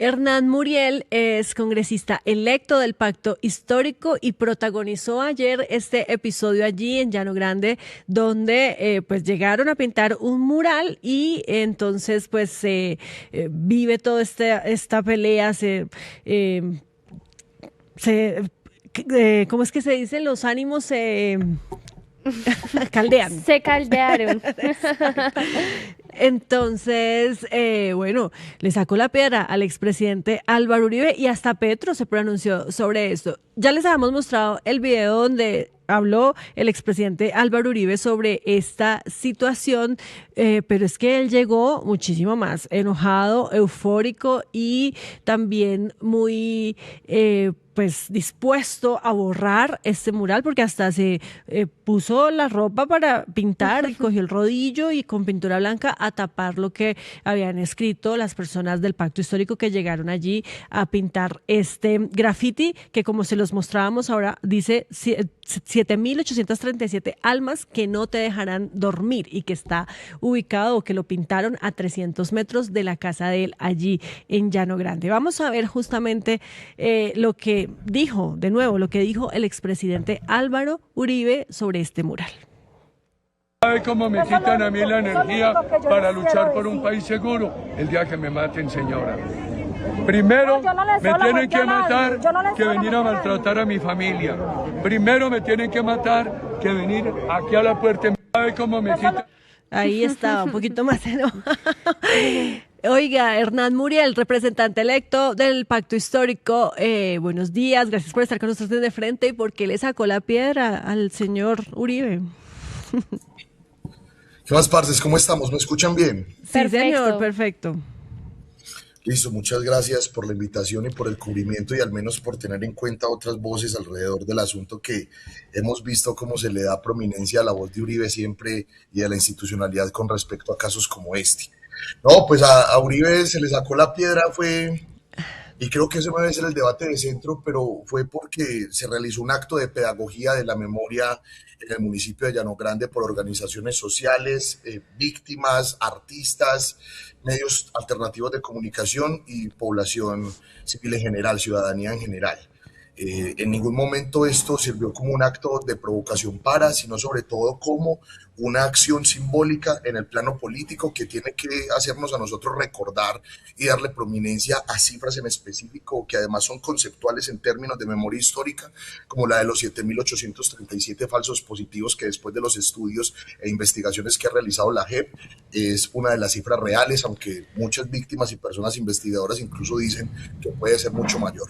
Hernán Muriel es congresista electo del Pacto Histórico y protagonizó ayer este episodio allí en Llano Grande, donde pues llegaron a pintar un mural y entonces pues se vive toda esta pelea, se ¿cómo es que se dice? Los ánimos se caldean. Se caldearon. Entonces, bueno, le sacó la piedra al expresidente Álvaro Uribe y hasta Petro se pronunció sobre esto. Ya les habíamos mostrado el video donde habló el expresidente Álvaro Uribe sobre esta situación, pero es que él llegó muchísimo más enojado, eufórico y también muy pues dispuesto a borrar este mural porque hasta se puso la ropa para pintar y cogió el rodillo y con pintura blanca a tapar lo que habían escrito las personas del Pacto Histórico que llegaron allí a pintar este graffiti que, como se los mostrábamos ahora, dice 7.837 almas que no te dejarán dormir, y que está ubicado, o que lo pintaron, a 300 metros de la casa de él allí en Llano Grande. Vamos a ver justamente lo que dijo, de nuevo, lo que dijo el expresidente Álvaro Uribe sobre este mural. ¿Sabe cómo me quitan a mí la energía para luchar por un país seguro? El día que me maten, señora. Primero me tienen que matar que venir a maltratar a mi familia. Primero me tienen que matar que venir aquí a la puerta. ¿Sabe cómo me quitan? Ahí estaba, un poquito más enojado. Oiga, Hernán Muriel, representante electo del Pacto Histórico, buenos días, gracias por estar con nosotros de frente. ¿Y por qué le sacó la piedra al señor Uribe? ¿Qué más, parce? ¿Cómo estamos? ¿Me escuchan bien? Sí, Perfecto. señor, perfecto. Listo, muchas gracias por la invitación y por el cubrimiento y al menos por tener en cuenta otras voces alrededor del asunto, que hemos visto cómo se le da prominencia a la voz de Uribe siempre y a la institucionalidad con respecto a casos como este. No, pues a Uribe se le sacó la piedra, y creo que ese no debe ser el debate de centro, pero fue porque se realizó un acto de pedagogía de la memoria en el municipio de Llano Grande por organizaciones sociales, víctimas, artistas, medios alternativos de comunicación y población civil en general, ciudadanía en general. En ningún momento esto sirvió como un acto de provocación sino sobre todo como una acción simbólica en el plano político que tiene que hacernos a nosotros recordar y darle prominencia a cifras en específico que además son conceptuales en términos de memoria histórica, como la de los 7.837 falsos positivos que, después de los estudios e investigaciones que ha realizado la JEP, es una de las cifras reales, aunque muchas víctimas y personas investigadoras incluso dicen que puede ser mucho mayor.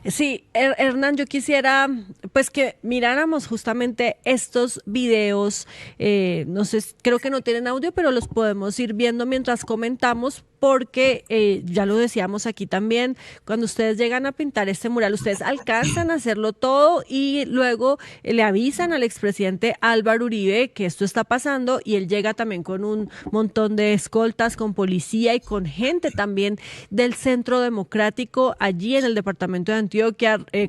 Sí, Hernán, yo quisiera pues que miráramos justamente estos videos, no sé, creo que no tienen audio, pero los podemos ir viendo mientras comentamos, porque ya lo decíamos aquí también, cuando ustedes llegan a pintar este mural, ustedes alcanzan a hacerlo todo y luego le avisan al expresidente Álvaro Uribe que esto está pasando, y él llega también con un montón de escoltas, con policía y con gente también del Centro Democrático allí en el departamento de Antioquia,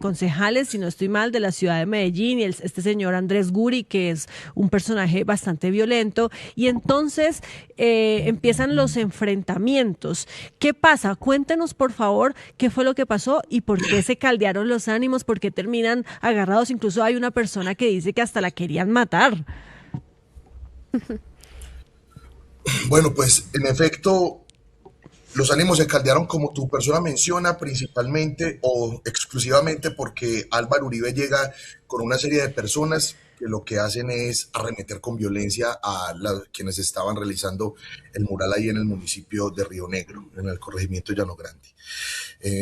concejales, si no estoy mal, de la ciudad de Medellín, y este señor Andrés Guri, que es un personaje bastante violento, y entonces empiezan los enfrentamientos. ¿Qué pasa? Cuéntenos, por favor, qué fue lo que pasó y por qué se caldearon los ánimos, por qué terminan agarrados. Incluso hay una persona que dice que hasta la querían matar. Bueno, pues en efecto, los ánimos se caldearon, como tu persona menciona, principalmente o exclusivamente porque Álvaro Uribe llega con una serie de personas que lo que hacen es arremeter con violencia a quienes estaban realizando el mural ahí en el municipio de Río Negro, en el corregimiento de Llano Grande.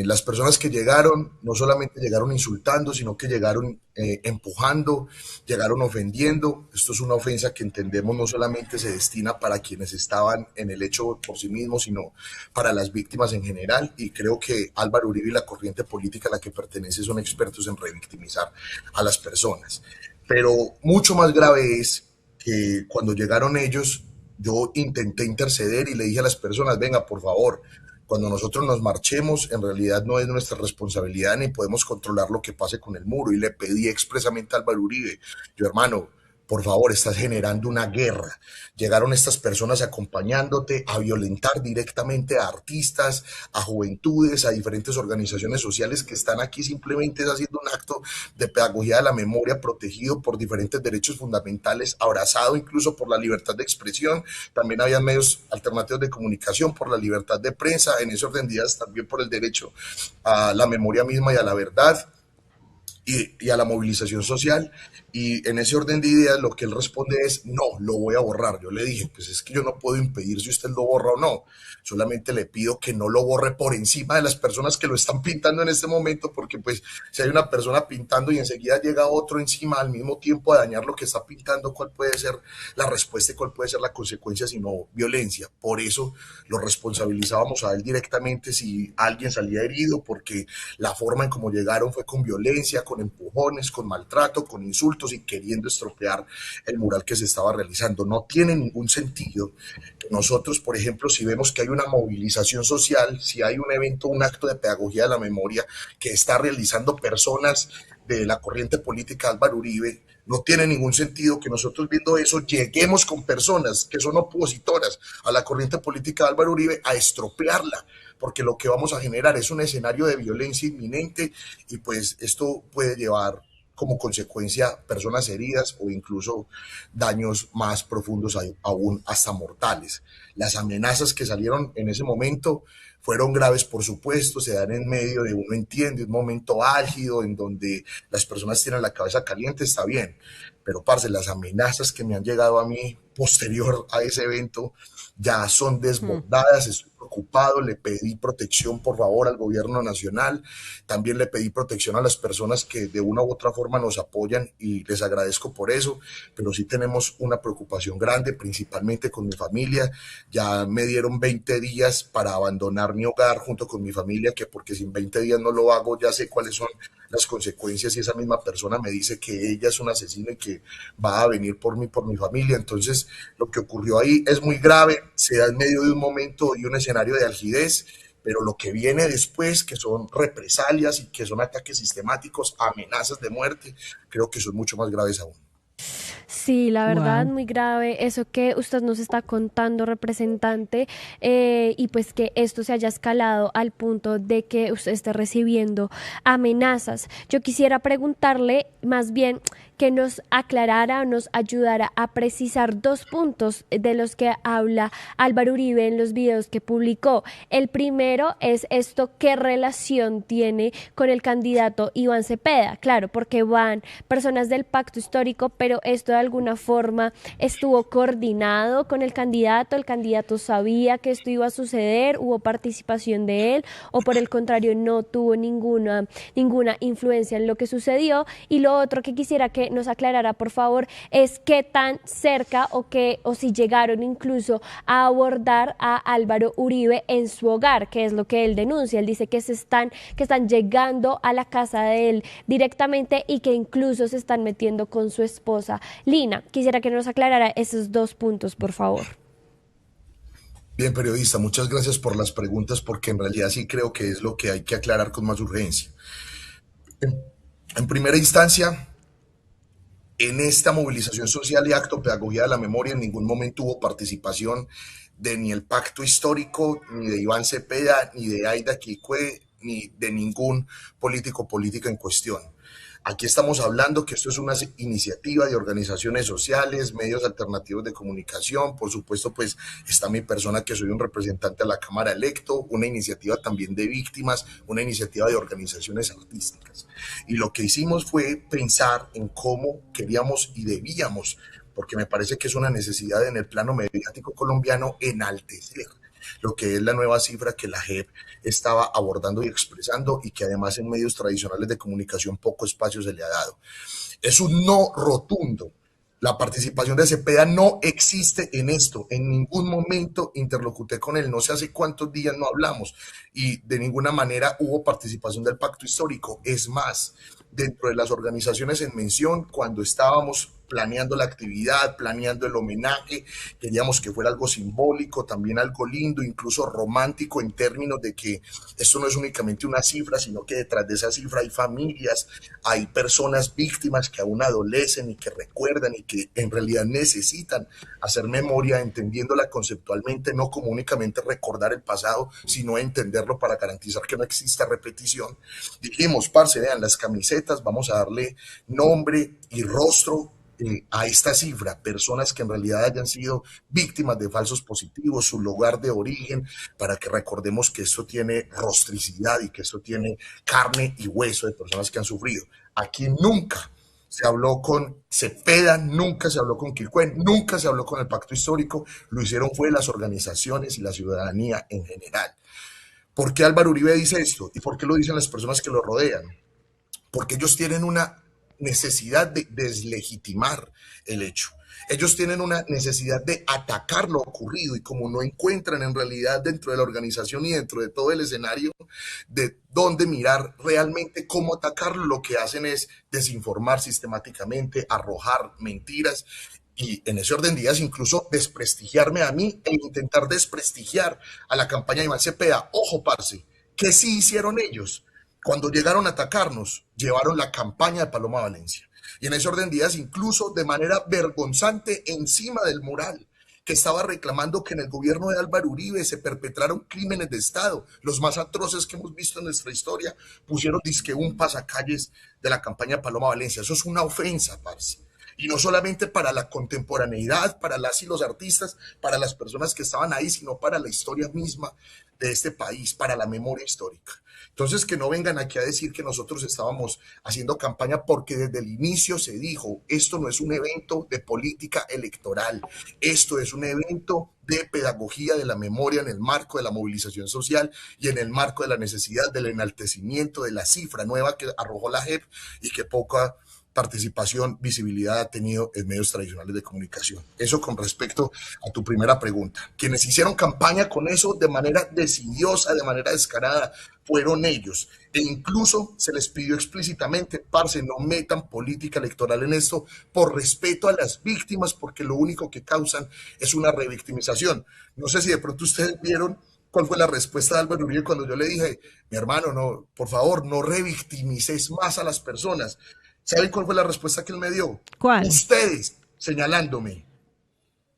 Las personas que llegaron no solamente llegaron insultando, sino que llegaron empujando, llegaron ofendiendo. Esto es una ofensa que entendemos no solamente se destina para quienes estaban en el hecho por sí mismos, sino para las víctimas en general, y creo que Álvaro Uribe y la corriente política a la que pertenece son expertos en revictimizar a las personas. Pero mucho más grave es que cuando llegaron ellos, yo intenté interceder y le dije a las personas: venga, por favor, cuando nosotros nos marchemos, en realidad no es nuestra responsabilidad ni podemos controlar lo que pase con el muro. Y le pedí expresamente a Álvaro Uribe: yo, hermano, por favor, estás generando una guerra. Llegaron estas personas acompañándote a violentar directamente a artistas, a juventudes, a diferentes organizaciones sociales que están aquí simplemente haciendo un acto de pedagogía de la memoria protegido por diferentes derechos fundamentales, abrazado incluso por la libertad de expresión. También había medios alternativos de comunicación, por la libertad de prensa, en ese orden de ideas también por el derecho a la memoria misma y a la verdad y a la movilización social. Y en ese orden de ideas lo que él responde es, no, lo voy a borrar. Yo le dije, pues es que yo no puedo impedir si usted lo borra o no. Solamente le pido que no lo borre por encima de las personas que lo están pintando en este momento, porque pues si hay una persona pintando y enseguida llega otro encima al mismo tiempo a dañar lo que está pintando, ¿cuál puede ser la respuesta y cuál puede ser la consecuencia sino violencia? Por eso lo responsabilizábamos a él directamente si alguien salía herido, porque la forma en cómo llegaron fue con violencia, con empujones, con maltrato, con insultos y queriendo estropear el mural que se estaba realizando. No tiene ningún sentido que nosotros, por ejemplo, si vemos que hay una movilización social, si hay un evento, un acto de pedagogía de la memoria que está realizando personas de la corriente política Álvaro Uribe, no tiene ningún sentido que nosotros viendo eso lleguemos con personas que son opositoras a la corriente política de Álvaro Uribe a estropearla, porque lo que vamos a generar es un escenario de violencia inminente y pues esto puede llevar como consecuencia personas heridas o incluso daños más profundos aún hasta mortales. Las amenazas que salieron en ese momento fueron graves, por supuesto, se dan en medio de, uno entiende, un momento álgido en donde las personas tienen la cabeza caliente, está bien, pero parce, las amenazas que me han llegado a mí posterior a ese evento ya son desbordadas, estoy preocupado, le pedí protección por favor al gobierno nacional, también le pedí protección a las personas que de una u otra forma nos apoyan y les agradezco por eso, pero sí tenemos una preocupación grande, principalmente con mi familia, ya me dieron 20 días para abandonar mi hogar junto con mi familia, que porque si en 20 días no lo hago ya sé cuáles son las consecuencias y esa misma persona me dice que ella es una asesina y que va a venir por mí, por mi familia. Entonces, lo que ocurrió ahí es muy grave, se da en medio de un momento y un escenario de algidez, pero lo que viene después, que son represalias y que son ataques sistemáticos, amenazas de muerte, creo que son mucho más graves aún. Sí, la verdad, Wow. muy grave eso que usted nos está contando, representante, y pues que esto se haya escalado al punto de que usted esté recibiendo amenazas. Yo quisiera preguntarle más bien que nos aclarara o nos ayudara a precisar dos puntos de los que habla Álvaro Uribe en los videos que publicó. El primero es esto, ¿qué relación tiene con el candidato Iván Cepeda? Claro, porque van personas del pacto histórico, pero esto de alguna forma estuvo coordinado con el candidato sabía que esto iba a suceder, hubo participación de él, o por el contrario no tuvo ninguna influencia en lo que sucedió. Y lo otro que quisiera que nos aclarara, por favor, es qué tan cerca o si llegaron incluso a abordar a Álvaro Uribe en su hogar, que es lo que él denuncia. Él dice que están llegando a la casa de él directamente y que incluso se están metiendo con su esposa. Lina, quisiera que nos aclarara esos dos puntos, por favor. Bien, periodista, muchas gracias por las preguntas porque en realidad sí creo que es lo que hay que aclarar con más urgencia. En primera instancia, en esta movilización social y acto pedagogía de la memoria en ningún momento hubo participación de ni el pacto histórico, ni de Iván Cepeda, ni de Aida Quicue, ni de ningún político política en cuestión. Aquí estamos hablando que esto es una iniciativa de organizaciones sociales, medios alternativos de comunicación, por supuesto pues está mi persona que soy un representante de la Cámara electo, una iniciativa también de víctimas, una iniciativa de organizaciones artísticas. Y lo que hicimos fue pensar en cómo queríamos y debíamos, porque me parece que es una necesidad en el plano mediático colombiano, enaltecer lo que es la nueva cifra que la JEP estaba abordando y expresando y que además en medios tradicionales de comunicación poco espacio se le ha dado. Es un no rotundo. La participación de Cepeda no existe en esto. En ningún momento interlocuté con él. No sé hace cuántos días no hablamos y de ninguna manera hubo participación del pacto histórico. Es más, dentro de las organizaciones en mención, cuando estábamos planeando la actividad, planeando el homenaje. Queríamos que fuera algo simbólico, también algo lindo, incluso romántico, en términos de que esto no es únicamente una cifra, sino que detrás de esa cifra hay familias, hay personas víctimas que aún adolecen y que recuerdan y que en realidad necesitan hacer memoria, entendiéndola conceptualmente, no como únicamente recordar el pasado, sino entenderlo para garantizar que no exista repetición. Dijimos, parce, vean, las camisetas, vamos a darle nombre y rostro a esta cifra, personas que en realidad hayan sido víctimas de falsos positivos, su lugar de origen, para que recordemos que esto tiene rostricidad y que esto tiene carne y hueso de personas que han sufrido. Aquí nunca se habló con Cepeda, nunca se habló con Quilcuén, nunca se habló con el pacto histórico, lo hicieron fue las organizaciones y la ciudadanía en general. ¿Por qué Álvaro Uribe dice esto? ¿Y por qué lo dicen las personas que lo rodean? Porque ellos tienen una necesidad de deslegitimar el hecho. Ellos tienen una necesidad de atacar lo ocurrido y como no encuentran en realidad dentro de la organización y dentro de todo el escenario de dónde mirar realmente cómo atacarlo, lo que hacen es desinformar sistemáticamente, arrojar mentiras y en ese orden de ideas incluso desprestigiarme a mí e intentar desprestigiar a la campaña de Iván Cepeda. Ojo, parce, ¿qué sí hicieron ellos? Cuando llegaron a atacarnos, llevaron la campaña de Paloma Valencia. Y en ese orden de ideas, incluso de manera vergonzante, encima del mural, que estaba reclamando que en el gobierno de Álvaro Uribe se perpetraron crímenes de Estado, los más atroces que hemos visto en nuestra historia, pusieron disque un pasacalles de la campaña de Paloma Valencia. Eso es una ofensa, parce. Y no solamente para la contemporaneidad, para las y los artistas, para las personas que estaban ahí, sino para la historia misma de este país, para la memoria histórica. Entonces, que no vengan aquí a decir que nosotros estábamos haciendo campaña porque desde el inicio se dijo, esto no es un evento de política electoral, esto es un evento de pedagogía de la memoria en el marco de la movilización social y en el marco de la necesidad del enaltecimiento de la cifra nueva que arrojó la JEP y que poca participación, visibilidad ha tenido en medios tradicionales de comunicación. Eso con respecto a tu primera pregunta. Quienes hicieron campaña con eso de manera decidiosa, de manera descarada, fueron ellos. E incluso se les pidió explícitamente, parce, no metan política electoral en esto por respeto a las víctimas, porque lo único que causan es una revictimización. No sé si de pronto ustedes vieron cuál fue la respuesta de Álvaro Uribe cuando yo le dije, mi hermano, no, por favor, no revictimices más a las personas. ¿Saben cuál fue la respuesta que él me dio? ¿Cuál? Ustedes, señalándome,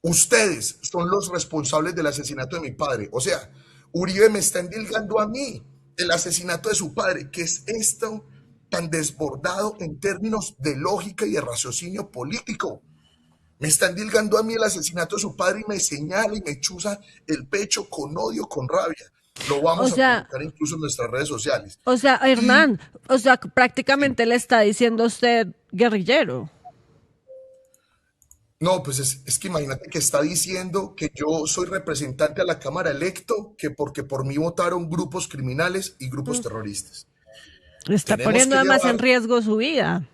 ustedes son los responsables del asesinato de mi padre. O sea, Uribe me está endilgando a mí el asesinato de su padre, que es esto tan desbordado en términos de lógica y de raciocinio político. Me está endilgando a mí el asesinato de su padre y me señala y me chuza el pecho con odio, con rabia. Lo vamos a publicar incluso en nuestras redes sociales. O sea, Hernán, o sea, prácticamente le está diciendo a usted guerrillero. No, pues es que imagínate que está diciendo que yo soy representante a la Cámara electo, que porque por mí votaron grupos criminales y grupos terroristas. Está poniendo además en riesgo su vida.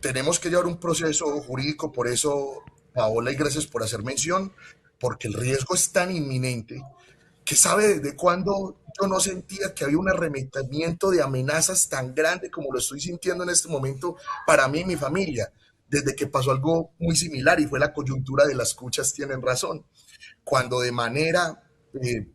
Tenemos que llevar un proceso jurídico, por eso, Paola, y gracias por hacer mención, porque el riesgo es tan inminente que sabe desde cuándo yo no sentía que había un arremetimiento de amenazas tan grande como lo estoy sintiendo en este momento para mí y mi familia, desde que pasó algo muy similar y fue la coyuntura de las cuchas tienen razón, cuando de manera,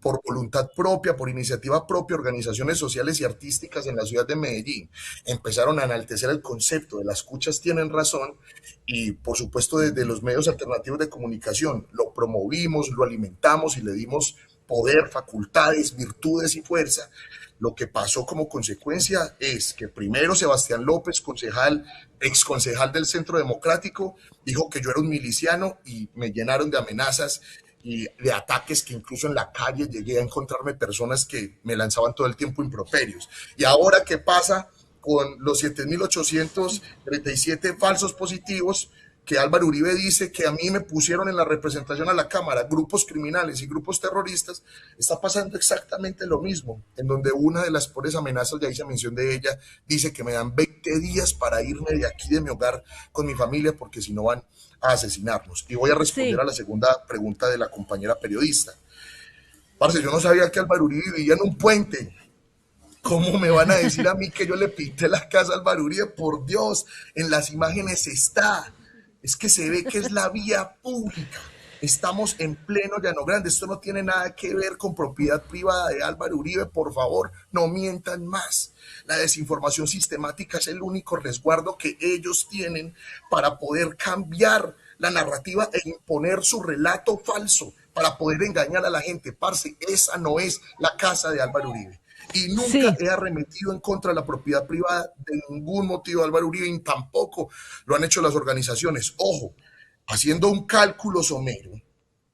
por voluntad propia, por iniciativa propia, organizaciones sociales y artísticas en la ciudad de Medellín empezaron a enaltecer el concepto de las cuchas tienen razón y por supuesto desde los medios alternativos de comunicación lo promovimos, lo alimentamos y le dimos poder, facultades, virtudes y fuerza. Lo que pasó como consecuencia es que primero Sebastián López, concejal, ex concejal del Centro Democrático, dijo que yo era un miliciano y me llenaron de amenazas y de ataques que incluso en la calle llegué a encontrarme personas que me lanzaban todo el tiempo improperios. Y ahora, ¿qué pasa con los 7.837 falsos positivos que Álvaro Uribe dice que a mí me pusieron en la representación a la Cámara, grupos criminales y grupos terroristas? Está pasando exactamente lo mismo, en donde una de las pobres amenazas, ya hice mención de ella, dice que me dan 20 días para irme de aquí, de mi hogar, con mi familia, porque si no van a asesinarnos. Y voy a responder a la segunda pregunta de la compañera periodista. Parce, yo no sabía que Álvaro Uribe vivía en un puente. ¿Cómo me van a decir a mí que yo le pinté la casa a Álvaro Uribe? Por Dios, en las imágenes está. es que se ve que es la vía pública. Estamos en pleno Llano Grande. Esto no tiene nada que ver con propiedad privada de Álvaro Uribe. Por favor, no mientan más. La desinformación sistemática es el único resguardo que ellos tienen para poder cambiar la narrativa e imponer su relato falso para poder engañar a la gente. Parce, esa no es la casa de Álvaro Uribe. Y nunca Sí, he arremetido en contra de la propiedad privada de ningún motivo de Álvaro Uribe, y tampoco lo han hecho las organizaciones. Ojo, haciendo un cálculo somero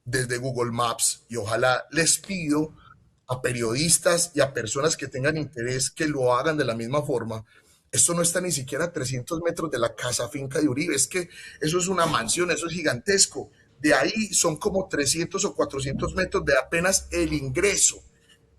desde Google Maps, y ojalá les pido a periodistas y a personas que tengan interés que lo hagan de la misma forma. Esto no está ni siquiera a 300 metros de la casa finca de Uribe, es que eso es una mansión, eso es gigantesco. De ahí son como 300 o 400 metros de apenas el ingreso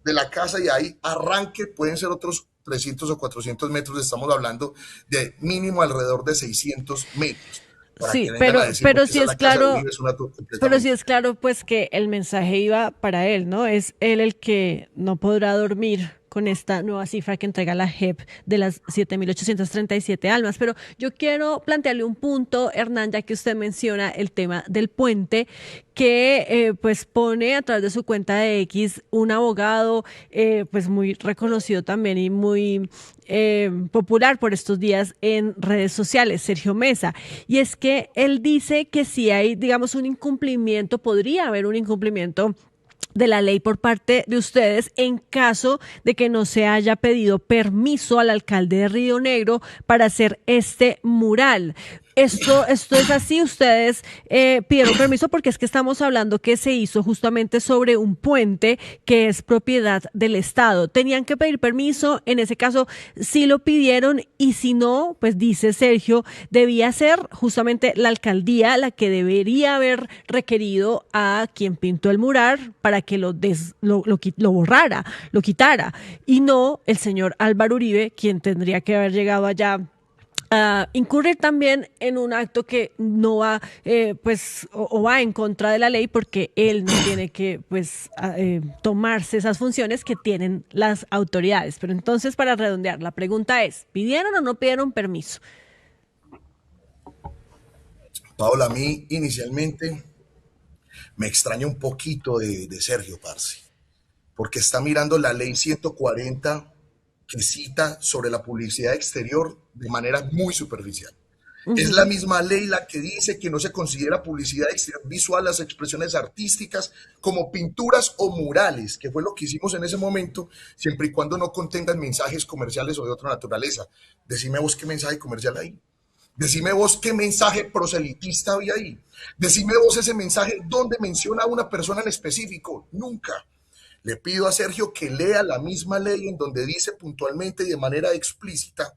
de la casa, y ahí arranque pueden ser otros 300 o 400 metros. Estamos hablando de mínimo alrededor de 600 metros. Para que sí, vengan a decirme pero que sí esa es es la casa de claro. Uribe, es una Pero completa sí es claro, pues, que el mensaje iba para él, ¿no? Es él el que no podrá dormir con esta nueva cifra que entrega la JEP de las 7.837 almas. Pero yo quiero plantearle un punto, Hernán, ya que usted menciona el tema del puente, que pues pone a través de su cuenta de X un abogado pues muy reconocido también y muy popular por estos días en redes sociales, Sergio Mesa. Y es que él dice que si hay, digamos, un incumplimiento, podría haber un incumplimiento de la ley por parte de ustedes en caso de que no se haya pedido permiso al alcalde de Río Negro para hacer este mural. Esto es así, ustedes pidieron permiso porque es que estamos hablando que se hizo justamente sobre un puente que es propiedad del Estado. Tenían que pedir permiso, en ese caso sí lo pidieron, y si no, pues dice Sergio, debía ser justamente la alcaldía la que debería haber requerido a quien pintó el mural para que lo borrara, lo quitara, y no el señor Álvaro Uribe, quien tendría que haber llegado allá a incurrir también en un acto que no va, pues, o va en contra de la ley, porque él no tiene que, pues, tomarse esas funciones que tienen las autoridades. Pero entonces, para redondear, la pregunta es, ¿pidieron o no pidieron permiso? Paola, a mí inicialmente me extraña un poquito de Sergio, parce, porque está mirando la ley 140 que cita sobre la publicidad exterior de manera muy superficial. Es la Ujú. misma ley la que dice que no se considera publicidad exterior visual las expresiones artísticas como pinturas o murales, que fue lo que hicimos en ese momento, siempre y cuando no contengan mensajes comerciales o de otra naturaleza. Decime vos qué mensaje comercial hay. Decime vos qué mensaje proselitista había ahí. Decime vos ese mensaje donde menciona a una persona en específico. Nunca. Le pido a Sergio que lea la misma ley en donde dice puntualmente y de manera explícita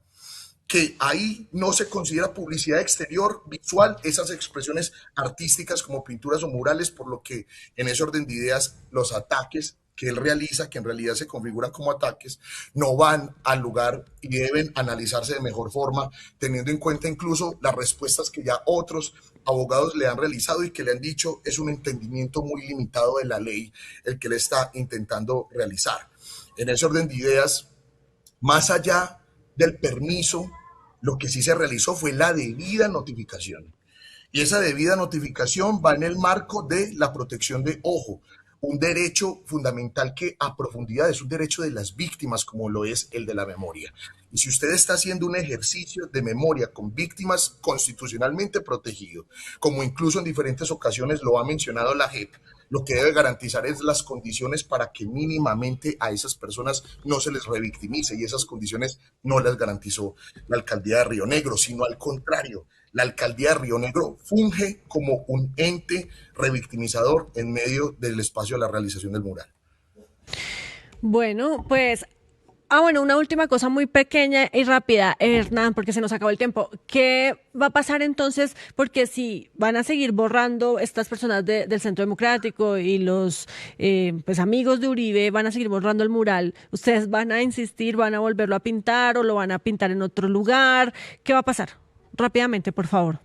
que ahí no se considera publicidad exterior visual esas expresiones artísticas como pinturas o murales, por lo que en ese orden de ideas los ataques que él realiza, que en realidad se configuran como ataques, no van al lugar y deben analizarse de mejor forma, teniendo en cuenta incluso las respuestas que ya otros abogados le han realizado y que le han dicho es un entendimiento muy limitado de la ley el que le está intentando realizar. En ese orden de ideas, más allá del permiso, lo que sí se realizó fue la debida notificación. Y esa debida notificación va en el marco de la protección de ojo, un derecho fundamental que a profundidad es un derecho de las víctimas, como lo es el de la memoria. Y si usted está haciendo un ejercicio de memoria con víctimas constitucionalmente protegido, como incluso en diferentes ocasiones lo ha mencionado la JEP, lo que debe garantizar es las condiciones para que mínimamente a esas personas no se les revictimice, y esas condiciones no las garantizó la alcaldía de Río Negro, sino al contrario, la alcaldía de Río Negro funge como un ente revictimizador en medio del espacio de la realización del mural. Bueno, pues, bueno, una última cosa muy pequeña y rápida, Hernán, porque se nos acabó el tiempo. ¿Qué va a pasar entonces? Porque si van a seguir borrando estas personas del Centro Democrático y los pues amigos de Uribe van a seguir borrando el mural, ¿ustedes van a insistir, van a volverlo a pintar o lo van a pintar en otro lugar? ¿Qué va a pasar? Rápidamente, por favor.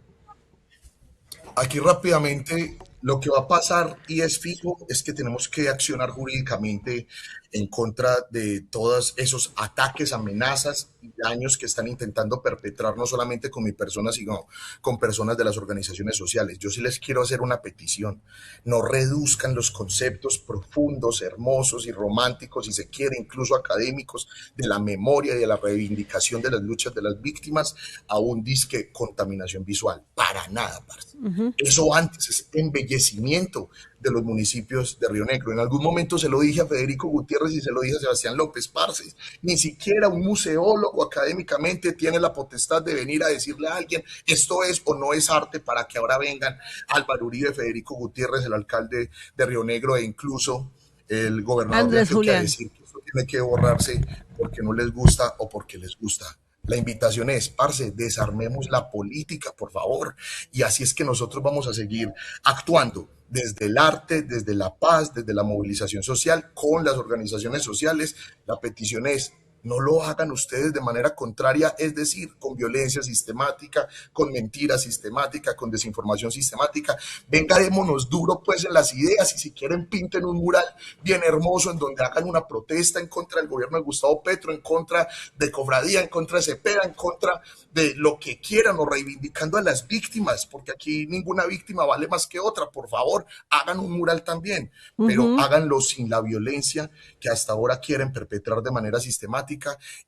Aquí rápidamente Lo que va a pasar, y es fijo, es que tenemos que accionar jurídicamente en contra de todos esos ataques, amenazas y daños que están intentando perpetrar no solamente con mi persona, sino con personas de las organizaciones sociales. Yo sí les quiero hacer una petición: no reduzcan los conceptos profundos, hermosos y románticos, si se quiere, incluso académicos, de la memoria y de la reivindicación de las luchas de las víctimas a un disque contaminación visual. Para nada, parce. Eso antes es embellecimiento de los municipios de Río Negro. En algún momento se lo dije a Federico Gutiérrez y se lo dije a Sebastián López, parce. Ni siquiera un museólogo académicamente tiene la potestad de venir a decirle a alguien esto es o no es arte, para que ahora vengan Álvaro Uribe, Federico Gutiérrez, el alcalde de Río Negro, e incluso el gobernador Andrés de Antioquia, a Julián. decir que esto tiene que borrarse porque no les gusta o porque les gusta. La invitación es, parce, desarmemos la política, por favor. Y así es que nosotros vamos a seguir actuando desde el arte, desde la paz, desde la movilización social, con las organizaciones sociales. La petición es: no lo hagan ustedes de manera contraria, es decir, con violencia sistemática, con mentira sistemática, con desinformación sistemática. Venga, démonos duro pues en las ideas, y si quieren pinten un mural bien hermoso en donde hagan una protesta en contra del gobierno de Gustavo Petro, en contra de Cofradía, en contra de Cepeda, en contra de lo que quieran, o reivindicando a las víctimas, porque aquí ninguna víctima vale más que otra. Por favor, hagan un mural también, pero háganlo sin la violencia que hasta ahora quieren perpetrar de manera sistemática,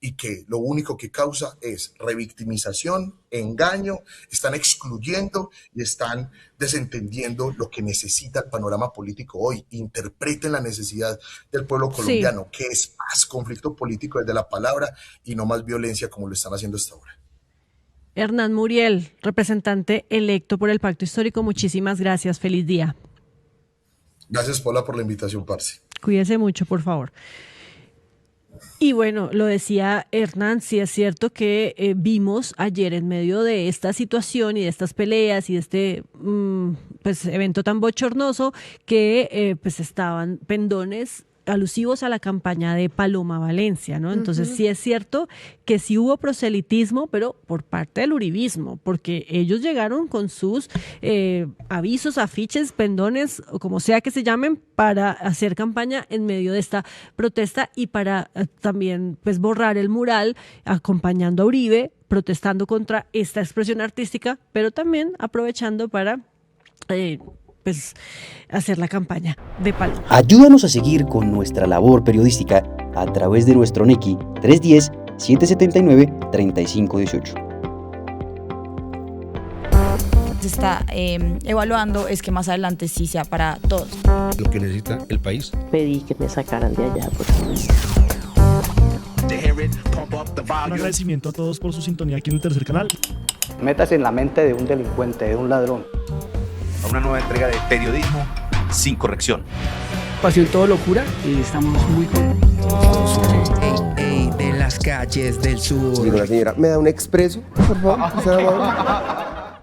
y que lo único que causa es revictimización, engaño. Están excluyendo y están desentendiendo lo que necesita el panorama político hoy. Interpreten la necesidad del pueblo colombiano, que es paz, conflicto político desde la palabra, y no más violencia como lo están haciendo hasta ahora. Hernán Muriel, representante electo por el Pacto Histórico, muchísimas gracias. Feliz día. Gracias, Paula, por la invitación, parce. Cuídese mucho, por favor. Y bueno, lo decía Hernán, sí es cierto que vimos ayer, en medio de esta situación y de estas peleas y de este pues evento tan bochornoso, que pues estaban pendones alusivos a la campaña de Paloma Valencia, ¿no? Entonces sí es cierto que sí hubo proselitismo, pero por parte del uribismo, porque ellos llegaron con sus avisos, afiches, pendones, o como sea que se llamen, para hacer campaña en medio de esta protesta, y para también pues borrar el mural acompañando a Uribe, protestando contra esta expresión artística, pero también aprovechando para pues hacer la campaña de Paloma. Ayúdanos a seguir con nuestra labor periodística a través de nuestro NECI 310-779-3518. Se está evaluando es que más adelante sí sea para todos. Lo que necesita el país. Pedí que me sacaran de allá, por Un agradecimiento a todos por su sintonía aquí en el tercer canal. Métase en la mente de un delincuente, de un ladrón. A una nueva entrega de periodismo sin corrección. Pasión todo locura y estamos muy contentos. De las calles del sur. Digo, la señora, ¿me da un expreso, por favor?